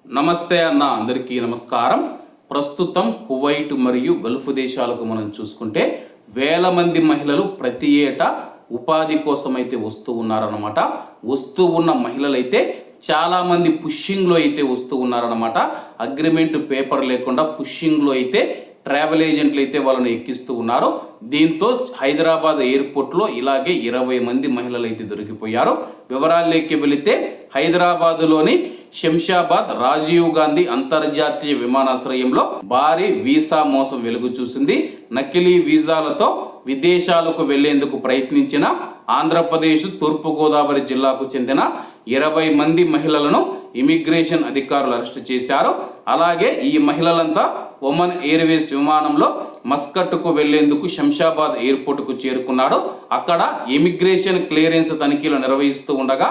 నమస్తే అన్న, అందరికీ నమస్కారం. ప్రస్తుతం కువైట్ మరియు గల్ఫ్ దేశాలకు మనం చూసుకుంటే వేల మంది మహిళలు ప్రతి ఏటా ఉపాధి కోసం అయితే వస్తూ ఉన్నారన్నమాట. వస్తూ ఉన్న మహిళలైతే చాలామంది పుషింగ్లో అయితే వస్తూ ఉన్నారన్నమాట. అగ్రిమెంట్ పేపర్ లేకుండా పుషింగ్లో అయితే ట్రావెల్ ఏజెంట్లు అయితే వాళ్ళని ఎక్కిస్తూ ఉన్నారు. దీంతో హైదరాబాద్ ఎయిర్పోర్ట్లో ఇలాగే 20 మంది మహిళలు అయితే దొరికిపోయారు. వివరాల్లోకి వెళితే హైదరాబాదులోని శంషాబాద్ రాజీవ్ గాంధీ అంతర్జాతీయ విమానాశ్రయంలో భారీ వీసా మోసం వెలుగు చూసింది. నకిలీ వీసాలతో విదేశాలకు వెళ్లేందుకు ప్రయత్నించిన ఆంధ్రప్రదేశ్ తూర్పుగోదావరి జిల్లాకు చెందిన 20 మంది మహిళలను ఇమిగ్రేషన్ అధికారులు అరెస్టు చేశారు. అలాగే ఈ మహిళలంతా ఒమన్ ఎయిర్వేస్ విమానంలో మస్కట్కు వెళ్లేందుకు శంషాబాద్ ఎయిర్పోర్టుకు చేరుకున్నాడు. అక్కడ ఇమిగ్రేషన్ క్లియరెన్స్ తనిఖీలు నిర్వహిస్తూ ఉండగా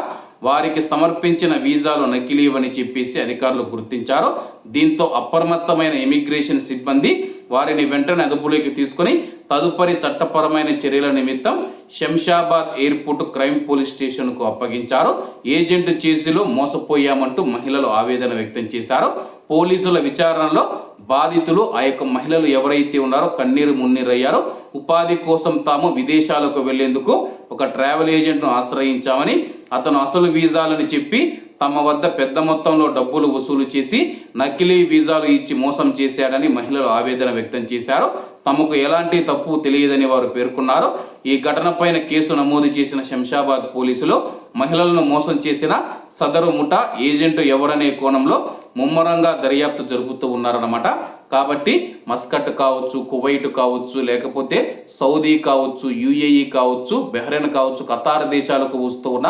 వారికి సమర్పించిన వీసాలు నకిలీవని చెప్పేసి అధికారులు గుర్తించారు. దీంతో అప్రమత్తమైన ఇమిగ్రేషన్ సిబ్బంది వారిని వెంటనే అదుపులోకి తీసుకుని తదుపరి చట్టపరమైన చర్యల నిమిత్తం శంషాబాద్ ఎయిర్పోర్ట్ క్రైమ్ పోలీస్ స్టేషన్కు అప్పగించారు. ఏజెంట్ చేసిలో మోసపోయామంటూ మహిళలు ఆవేదన వ్యక్తం చేశారు. పోలీసుల విచారణలో బాధితులు ఆ యొక్క మహిళలు ఎవరైతే ఉన్నారో కన్నీరు మున్నీరయ్యారో ఉపాధి కోసం తాము విదేశాలకు వెళ్లేందుకు ఒక ట్రావెల్ ఏజెంట్ను ఆశ్రయించామని, అతను అసలు వీసాలని చెప్పి తమ వద్ద పెద్ద మొత్తంలో డబ్బులు వసూలు చేసి నకిలీ వీసాలు ఇచ్చి మోసం చేశాడని మహిళలు ఆవేదన వ్యక్తం చేశారు. తమకు ఎలాంటి తప్పు తెలియదని వారు పేర్కొన్నారు. ఈ ఘటనపైన కేసు నమోదు చేసిన శంషాబాద్ పోలీసులు మహిళలను మోసం చేసిన సదరు ముఠా ఏజెంట్ ఎవరనే కోణంలో ముమ్మరంగా దర్యాప్తు జరుపుతూ ఉన్నారన్నమాట. కాబట్టి మస్కట్ కావచ్చు, కువైట్ కావచ్చు, లేకపోతే సౌదీ కావచ్చు, యుఏఈ కావచ్చు, బహ్రెయిన్ కావచ్చు, ఖతార్ దేశాలకు వస్తూ ఉన్న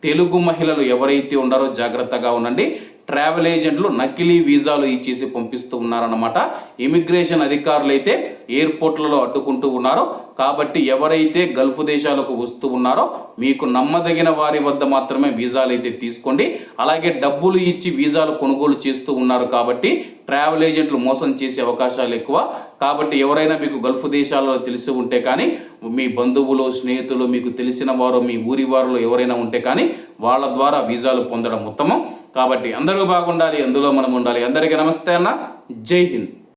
తెలుగు మహిళలు ఎవరైతే ఉన్నారో జాగ్రత్తగా ఉండండి. ట్రావెల్ ఏజెంట్లు నకిలీ వీసాలు ఇచ్చేసి పంపిస్తూ ఉన్నారన్నమాట. ఇమిగ్రేషన్ అధికారులు అయితే ఎయిర్పోర్ట్లలో అడ్డుకుంటూ ఉన్నారు. కాబట్టి ఎవరైతే గల్ఫ్ దేశాలకు వస్తూ ఉన్నారో మీకు నమ్మదగిన వారి వద్ద మాత్రమే వీసాలు అయితే తీసుకోండి. అలాగే డబ్బులు ఇచ్చి వీసాలు కొనుగోలు చేస్తూ ఉన్నారు కాబట్టి ట్రావెల్ ఏజెంట్లు మోసం చేసే అవకాశాలు ఎక్కువ. కాబట్టి ఎవరైనా మీకు గల్ఫ్ దేశాలలో తెలిసి ఉంటే కానీ, మీ బంధువులు, స్నేహితులు, మీకు తెలిసిన వారు, మీ ఊరి వారిలో ఎవరైనా ఉంటే కానీ వాళ్ళ ద్వారా వీసాలు పొందడం ఉత్తమం. కాబట్టి అందరూ బాగుండాలి, అందులో మనం ఉండాలి. అందరికీ నమస్తే అన్న, జై హింద్.